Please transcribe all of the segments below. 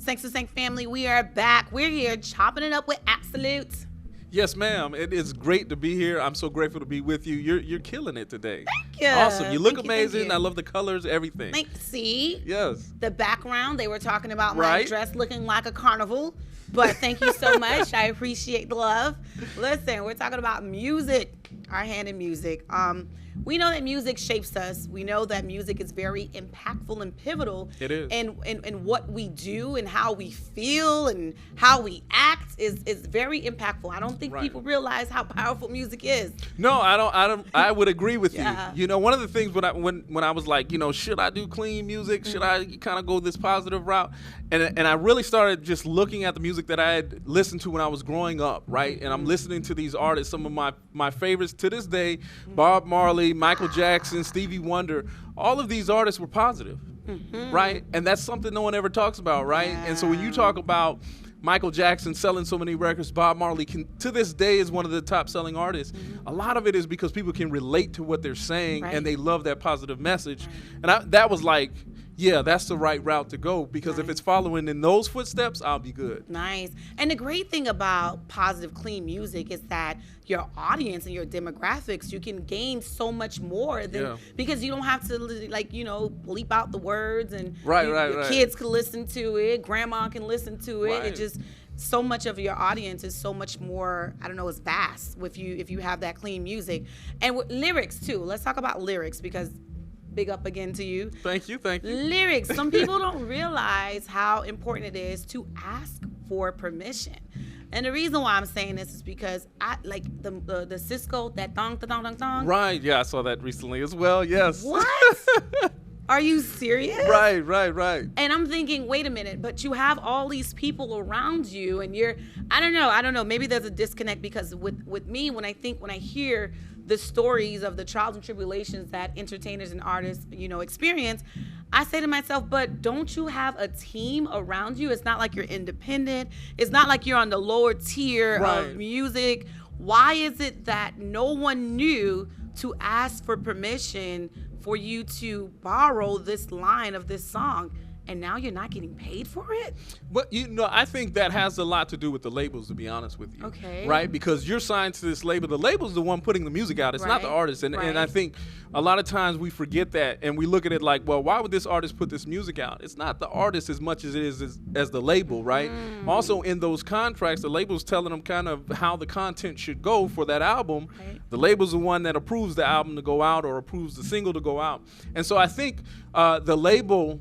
Thanks to Sank family, we are back. We're here chopping it up with Absolute. Yes, ma'am. It is great to be here. I'm so grateful to be with you. You're killing it today. Thank you. Awesome. You look Thank amazing. thank you. I love the colors, everything. See? Yes. The background, they were talking about my Right. dress looking like a carnival. But thank you so much. I appreciate the love. Listen, we're talking about music, our hand in music. We know that music shapes us. We know that music is very impactful and pivotal. It is. And what we do and how we feel and how we act is very impactful. I don't think Right. people realize how powerful music is. No, I don't. I would agree with Yeah. you. You know, one of the things when I was like, should I do clean music? Should I kind of go this positive route? And I really started just looking at the music that I had listened to when I was growing up, right? And I'm listening to these artists, some of my favorites to this day, Bob Marley, Michael Jackson, Stevie Wonder. All of these artists were positive, right? And that's something no one ever talks about, right? Yeah. And so when you talk about Michael Jackson selling so many records, Bob Marley to this day is one of the top selling artists. A lot of it is because people can relate to what they're saying Right. and they love that positive message. And that was like, yeah, that's the right route to go, because if it's following in those footsteps, I'll be good. Nice. And the great thing about positive, clean music is that your audience and your demographics, you can gain so much more than because you don't have to bleep out the words and your kids can listen to it, grandma can listen to it. Right. It just so much of your audience is so much more, it's vast if you have that clean music. And with lyrics too. Let's talk about lyrics, because big up again to you. Thank you. Lyrics. Some people don't realize how important it is to ask for permission. And the reason why I'm saying this is because I like the Cisco, that dong, da dong, dong, dong. Right. Yeah, I saw that recently as well. Yes. What? Are you serious? Right. And I'm thinking, wait a minute, but you have all these people around you and I don't know, maybe there's a disconnect, because with me, when I hear the stories of the trials and tribulations that entertainers and artists, experience, I say to myself, but don't you have a team around you? It's not like you're independent. It's not like you're on the lower tier of music. Why is it that no one knew to ask for permission for you to borrow this line of this song, and now you're not getting paid for it? But I think that has a lot to do with the labels, to be honest with you. Okay. Right? Because you're signed to this label. The label's the one putting the music out. It's not the artist. And I think a lot of times we forget that, and we look at it like, well, why would this artist put this music out? It's not the artist as much as it is as the label, right? Also, in those contracts, the label's telling them kind of how the content should go for that album. Right. The label's the one that approves the album to go out or approves the single to go out. And so I think the label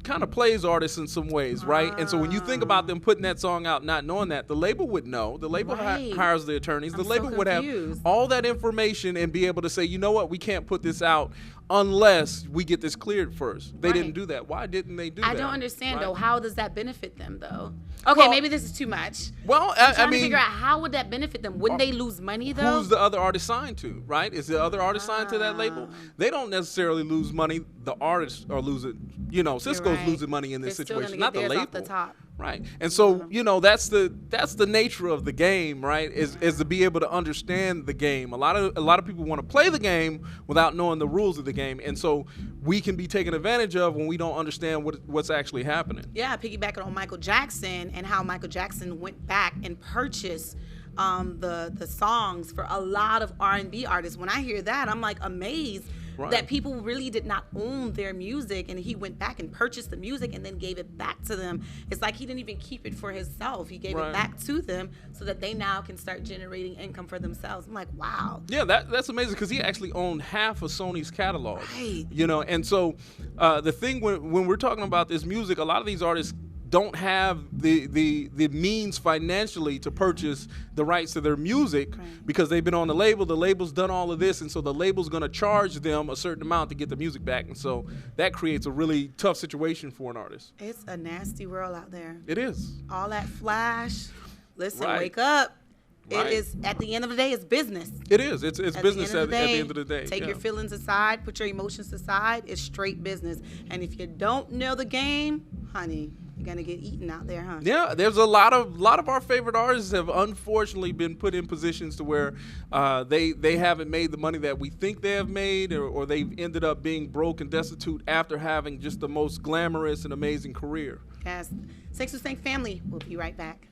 kind of plays artists in some ways, right? And so when you think about them putting that song out not knowing that, the label would know. The label hires the attorneys. The label would have all that information and be able to say, you know what, we can't put this out unless we get this cleared first. They didn't do that. Why didn't they do that? I don't understand, though. How does that benefit them, though? Okay, maybe this is too much. Well, I'm trying to figure out, how would that benefit them? Wouldn't they lose money, though? Who's the other artist signed to, right? Is the other artist signed to that label? They don't necessarily lose money. The artists are losing, Cisco's losing money in this situation, not the label. Off the top. Right. And so, that's the nature of the game, right? Is to be able to understand the game. A lot of people want to play the game without knowing the rules of the game. And so we can be taken advantage of when we don't understand what's actually happening. Yeah, piggybacking on Michael Jackson and how Michael Jackson went back and purchased the songs for a lot of R&B artists. When I hear that, I'm like amazed that people really did not own their music, and he went back and purchased the music and then gave it back to them. It's like he didn't even keep it for himself. He gave it back to them so that they now can start generating income for themselves. I'm like, wow. Yeah, that's amazing, because he actually owned half of Sony's catalog. Right. And so the thing when we're talking about this music, a lot of these artists don't have the means financially to purchase the rights to their music because they've been on the label. The label's done all of this, and so the label's going to charge them a certain amount to get the music back. And so that creates a really tough situation for an artist. It's a nasty world out there. It is. All that flash. Listen, wake up. It is, at the end of the day, it's business. It is. It's business at the end of the day. Take your feelings aside, put your emotions aside. It's straight business. And if you don't know the game, honey, You're gonna get eaten out there, huh? Yeah, there's a lot of our favorite artists have unfortunately been put in positions to where they haven't made the money that we think they have made, or they've ended up being broke and destitute after having just the most glamorous and amazing career. Yes. Sex with Stank family. We'll be right back.